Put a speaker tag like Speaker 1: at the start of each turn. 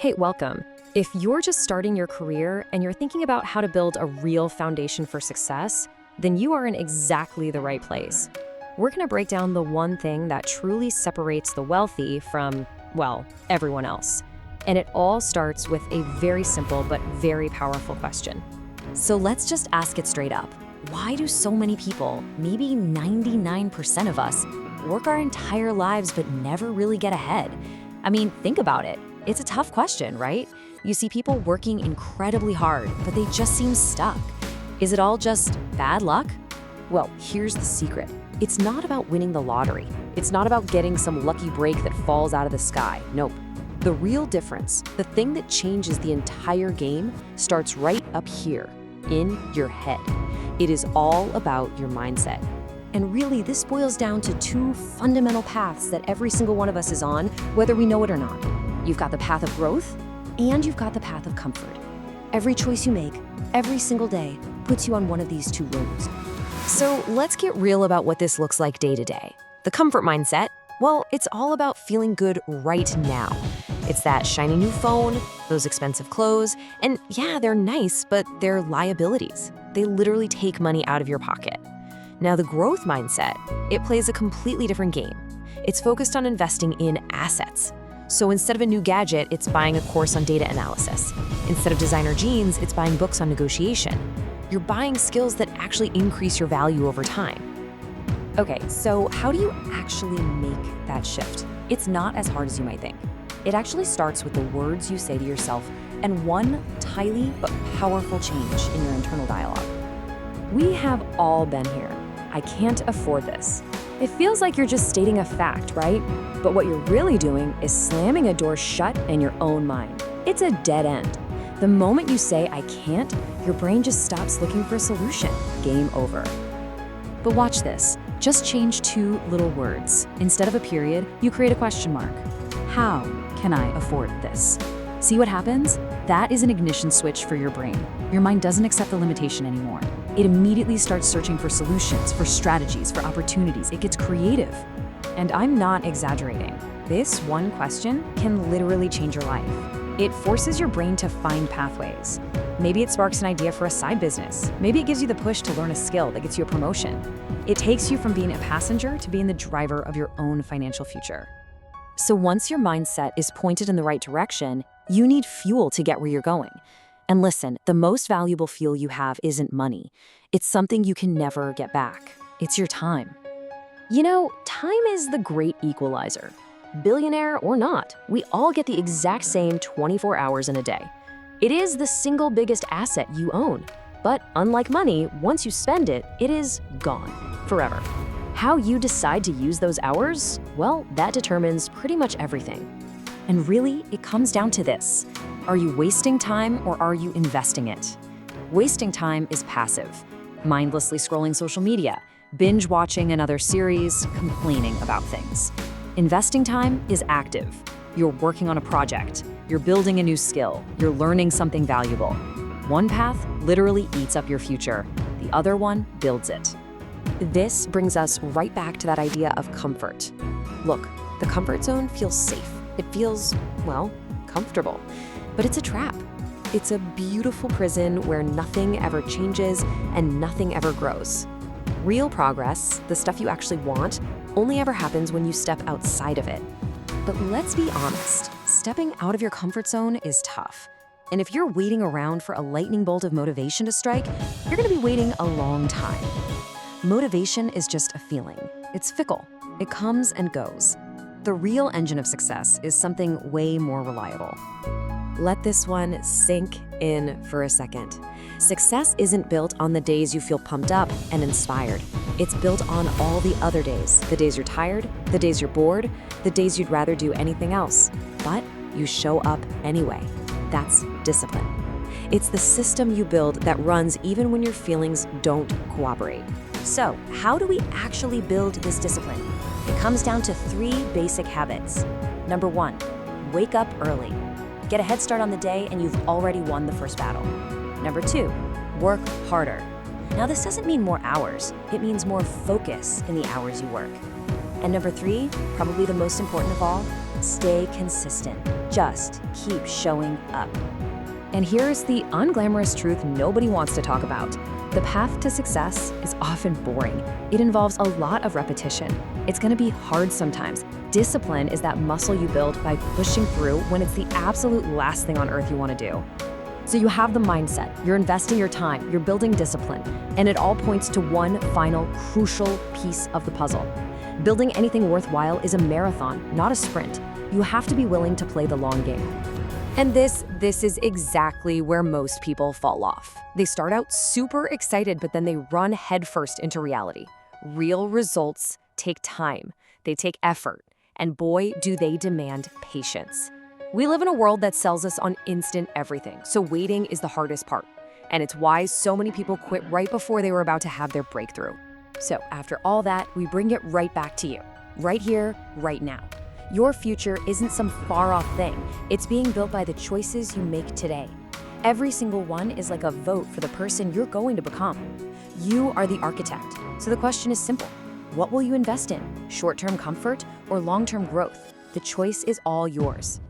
Speaker 1: Hey, welcome. If you're just starting your career and you're thinking about how to build a real foundation for success, then you are in exactly the right place. We're going to break down the one thing that truly separates the wealthy from, well, everyone else. And it all starts with a very simple but very powerful question.
Speaker 2: So let's just ask it straight up. Why do so many people, maybe 99% of us, work our entire lives but never really get ahead? I mean, think about it. It's a tough question, right? You see people working incredibly hard, but they just seem stuck. Is it all just bad luck?
Speaker 1: Well, here's the secret. It's not about winning the lottery. It's not about getting some lucky break that falls out of the sky. Nope. The real difference, the thing that changes the entire game, starts right up here, in your head. It is all about your mindset. And really, this boils down to two fundamental paths that every single one of us is on, whether we know it or not. You've got the path of growth, and you've got the path of comfort. Every choice you make, every single day, puts you on one of these two roads. So let's get real about what this looks like day to day. The comfort mindset, well, it's all about feeling good right now. It's that shiny new phone, those expensive clothes, and yeah, they're nice, but they're liabilities. They literally take money out of your pocket. Now, the growth mindset, it plays a completely different game. It's focused on investing in assets. So instead of a new gadget, it's buying a course on data analysis. Instead of designer jeans, it's buying books on negotiation. You're buying skills that actually increase your value over time. Okay, so how do you actually make that shift? It's not as hard as you might think. It actually starts with the words you say to yourself and one tiny but powerful change in your internal dialogue. We have all been here. I can't afford this. It feels like you're just stating a fact, right? But what you're really doing is slamming a door shut in your own mind. It's a dead end. The moment you say, I can't, your brain just stops looking for a solution. Game over. But watch this. Just change two little words. Instead of a period, you create a question mark. How can I afford this? See what happens? That is an ignition switch for your brain. Your mind doesn't accept the limitation anymore. It immediately starts searching for solutions, for strategies, for opportunities. It gets creative. And I'm not exaggerating. This one question can literally change your life. It forces your brain to find pathways. Maybe it sparks an idea for a side business. Maybe it gives you the push to learn a skill that gets you a promotion. It takes you from being a passenger to being the driver of your own financial future. So once your mindset is pointed in the right direction, you need fuel to get where you're going. And listen, the most valuable fuel you have isn't money. It's something you can never get back. It's your time. You know, time is the great equalizer. Billionaire or not, we all get the exact same 24 hours in a day. It is the single biggest asset you own. But unlike money, once you spend it, it is gone forever. How you decide to use those hours, well, that determines pretty much everything. And really, it comes down to this. Are you wasting time or are you investing it? Wasting time is passive. Mindlessly scrolling social media, binge watching another series, complaining about things. Investing time is active. You're working on a project. You're building a new skill. You're learning something valuable. One path literally eats up your future. The other one builds it. This brings us right back to that idea of comfort. Look, the comfort zone feels safe. It feels, well, comfortable. But it's a trap. It's a beautiful prison where nothing ever changes and nothing ever grows. Real progress, the stuff you actually want, only ever happens when you step outside of it. But let's be honest, stepping out of your comfort zone is tough. And if you're waiting around for a lightning bolt of motivation to strike, you're gonna be waiting a long time. Motivation is just a feeling. It's fickle. It comes and goes. The real engine of success is something way more reliable. Let this one sink in for a second. Success isn't built on the days you feel pumped up and inspired. It's built on all the other days. The days you're tired, the days you're bored, the days you'd rather do anything else. But you show up anyway. That's discipline. It's the system you build that runs even when your feelings don't cooperate. So, how do we actually build this discipline? It comes down to three basic habits. Number one, wake up early. Get a head start on the day and you've already won the first battle. Number two, work harder. Now this doesn't mean more hours, it means more focus in the hours you work. And number three, probably the most important of all,
Speaker 2: Stay consistent. Just keep showing up.
Speaker 1: And here's the unglamorous truth nobody wants to talk about. The path to success is often boring. It involves a lot of repetition. It's going to be hard sometimes. Discipline is that muscle you build by pushing through when it's the absolute last thing on earth you want to do. So you have the mindset, you're investing your time, you're building discipline, and it all points to one final crucial piece of the puzzle. Building anything worthwhile is a marathon, not a sprint. You have to be willing to play the long game. And this is exactly where most people fall off. They start out super excited, but then they run headfirst into reality. Real results take time, they take effort, and boy, do they demand patience. We live in a world that sells us on instant everything, so waiting is the hardest part. And it's why so many people quit right before they were about to have their breakthrough. So after all that, we bring it right back to you, right here, right now. Your future isn't some far-off thing. It's being built by the choices you make today. Every single one is like a vote for the person you're going to become. You are the architect. So the question is simple. What will you invest in? Short-term comfort or long-term growth? The choice is all yours.